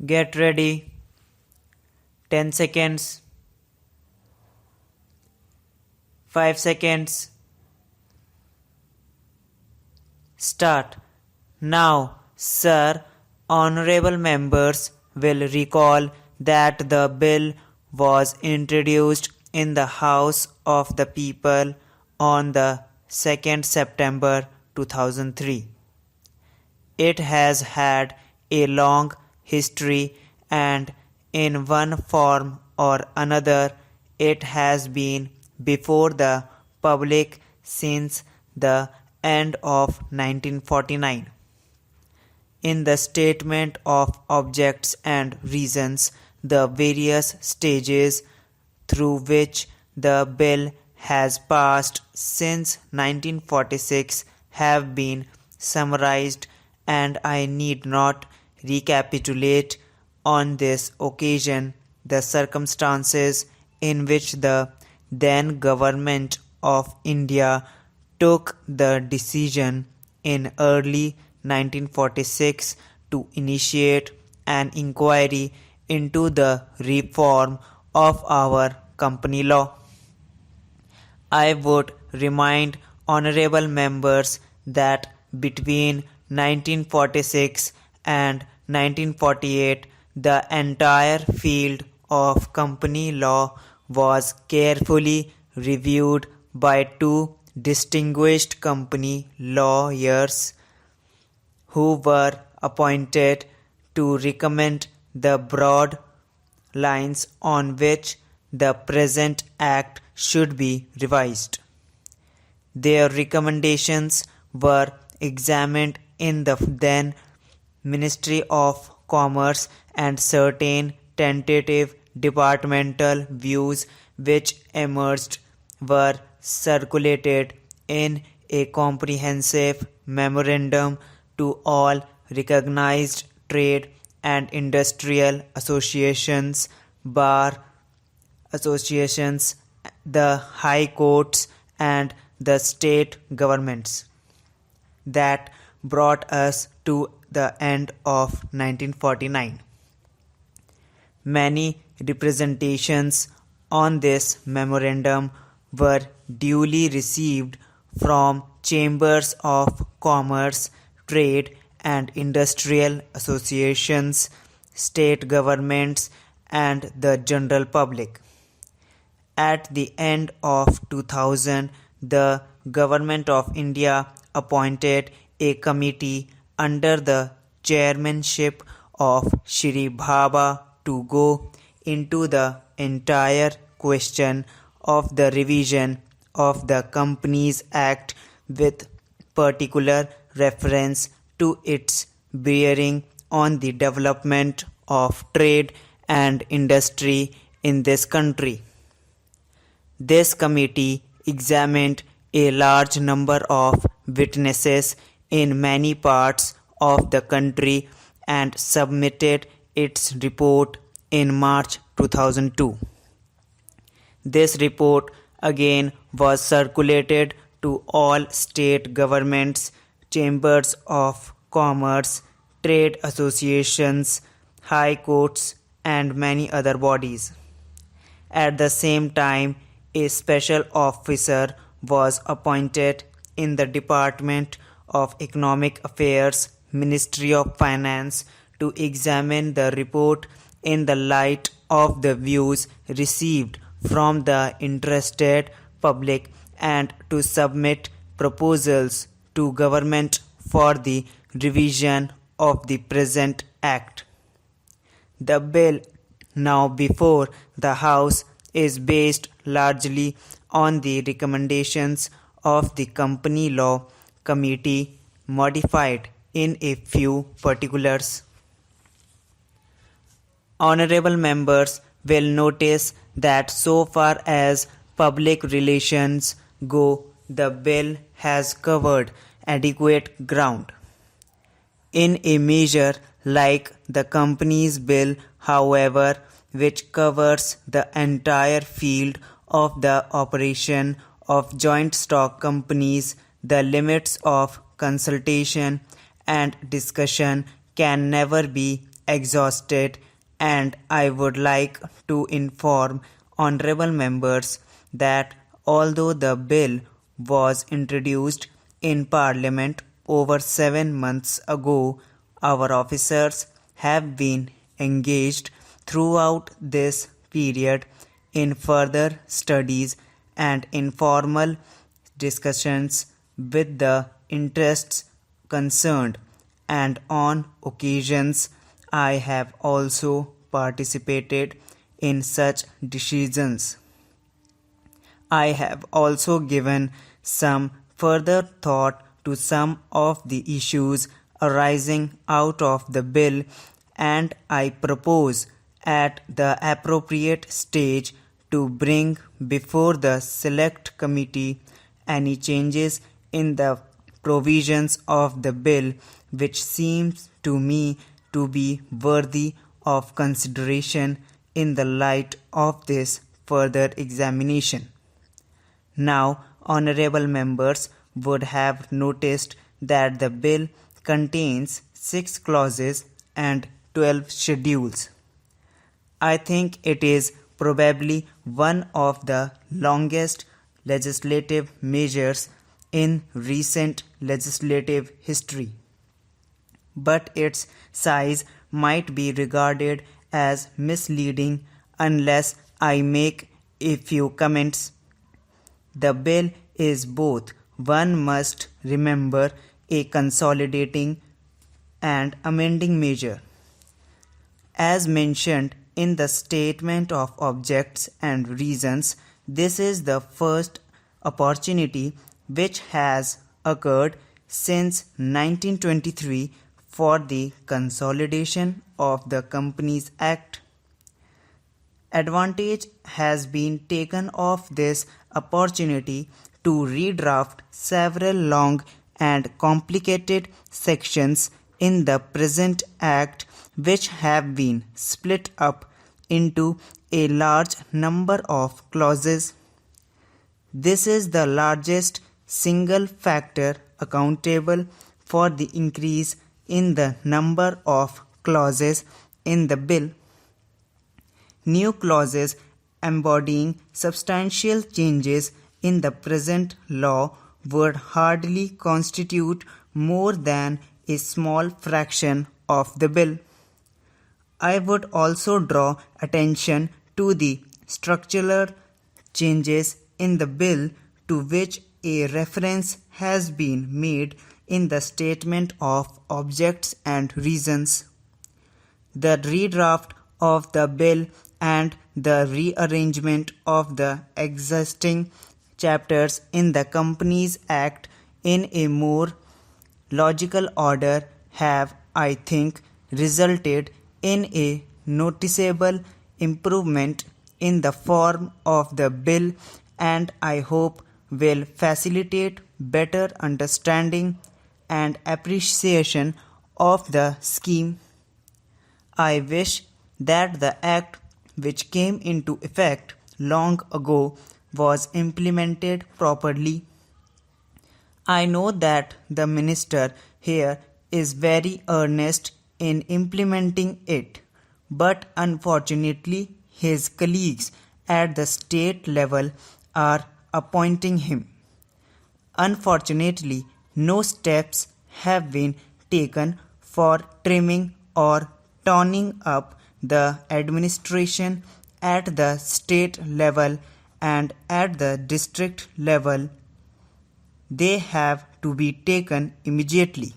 Get ready. 10 seconds. 5 seconds. Start. Now, sir, honorable members will recall that the bill was introduced in the House of the People on the 2nd September 2003. It has had a long history and in one form or another it has been before the public since the end of 1949. In the statement of objects and reasons, the various stages through which the bill has passed since 1946 have been summarized, and I need not recapitulate on this occasion the circumstances in which the then government of India took the decision in early 1946 to initiate an inquiry into the reform of our company law. I would remind honorable members that between 1946 and 1948 the entire field of company law was carefully reviewed by two distinguished company lawyers who were appointed to recommend the broad lines on which the present act should be revised. Their recommendations were examined in the then Ministry of Commerce, and certain tentative departmental views which emerged were circulated in a comprehensive memorandum to all recognized trade and industrial associations, bar associations, the high courts, and the state governments. That brought us to the end of 1949. Many representations on this memorandum were duly received from chambers of commerce, trade and industrial associations, state governments, and the general public. At the end of 2000, the Government of India appointed a committee under the chairmanship of Shri Bhabha to go into the entire question of the revision of the Companies Act with particular reference to its bearing on the development of trade and industry in this country. This committee examined a large number of witnesses in many parts of the country and submitted its report in March 2002. This report again was circulated to all state governments, chambers of commerce, trade associations, high courts, and many other bodies. At the same time, a special officer was appointed in the Department of Economic Affairs, Ministry of Finance, to examine the report in the light of the views received from the interested public and to submit proposals to government for the revision of the present act. The bill now before the House is based largely on the recommendations of the Company Law Committee, modified in a few particulars. Honorable members will notice that so far as public relations go, the bill has covered adequate ground. In a measure like the Companies Bill, however, which covers the entire field of the operation of joint stock companies, the limits of consultation and discussion can never be exhausted, and I would like to inform honorable members that although the bill was introduced in Parliament over 7 months ago, our officers have been engaged throughout this period in further studies and informal discussions with the interests concerned, and on occasions I have also participated in such decisions. I have also given some further thought to some of the issues arising out of the bill, and I propose at the appropriate stage to bring before the Select Committee any changes in the provisions of the bill which seems to me to be worthy of consideration in the light of this further examination. Now, honorable members would have noticed that the bill contains 6 clauses and 12 schedules. I think it is probably one of the longest legislative measures in recent legislative history, but its size might be regarded as misleading unless I make a few comments. The bill is both, one must remember, a consolidating and amending measure. As mentioned in the Statement of Objects and Reasons, this is the first opportunity which has occurred since 1923 for the consolidation of the Companies Act. Advantage has been taken of this opportunity to redraft several long and complicated sections in the present Act, which have been split up into a large number of clauses. This is the largest single factor accountable for the increase in the number of clauses in the bill. New clauses embodying substantial changes in the present law would hardly constitute more than a small fraction of the bill. I would also draw attention to the structural changes in the bill to which a reference has been made in the Statement of Objects and Reasons. The redraft of the bill and the rearrangement of the existing chapters in the Companies Act in a more logical order have, I think, resulted in a noticeable improvement in the form of the bill, and I hope will facilitate better understanding and appreciation of the scheme. I wish that the Act, which came into effect long ago, was implemented properly. I know that the Minister here is very earnest in implementing it, but unfortunately his colleagues at the state level are appointing him. Unfortunately, no steps have been taken for trimming or toning up the administration at the state level and at the district level. They have to be taken immediately.